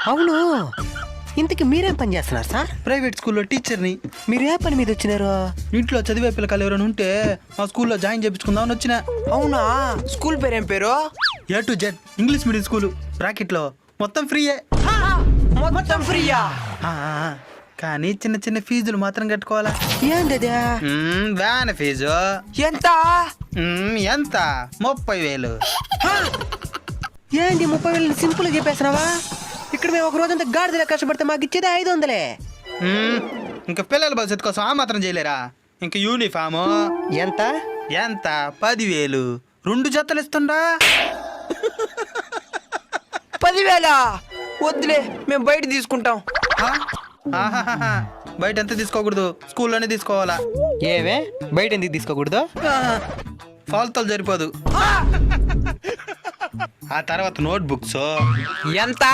అవును, ఇంతకి మీరేం పని చేస్తున్నారు సార్? ప్రైవేట్ స్కూల్లో టీచర్ని. మీరు ఏ పని మీద వచ్చినారు? ఇంట్లో చదివే పిల్లకాయలు ఎవరైనా ఉంటే మా స్కూల్లో జాయిన్ చేయించుకుందామని వచ్చిన. అవునా, స్కూల్ పేరేం పేరు? A to Z English medium school. బ్రాకెట్లో మొత్తం ఫ్రీయే. మొత్తం ఫ్రీయా? ఆ, కానీ చిన్న చిన్న ఫీజులు మాత్రం కట్టుకోవాలా. ఏంది? వ్యాన్ ఫీజు ఎంత? ఎంత? 30,000. ఏంది 30,000 సింపుల్ గా చెప్పేసినావా? ఇక్కడ మేము ఒక రోజంతా గాడిదలా కష్టపడితే మాకు ఇచ్చేది 500. ఇంకా పిల్లల భవిష్యత్తు కోసం ఆ మాత్రం చేయలేరా? ఇంకా యూనిఫాము ఎంత? ఎంత? 10,000. 2 జతలు ఇస్తుండా. 10,000? వద్దులే, మేము బయట తీసుకుంటాం. ఆహాహాహా. బయట ఎంత తీసుకోకూడదు, స్కూల్లోనే తీసుకోవాలా. ఏవే బయట ఎందుకు తీసుకోకూడదు? ఫాల్తోలు సరిపోదు. ఆ తర్వాత నోట్ బుక్స్ ఎంత?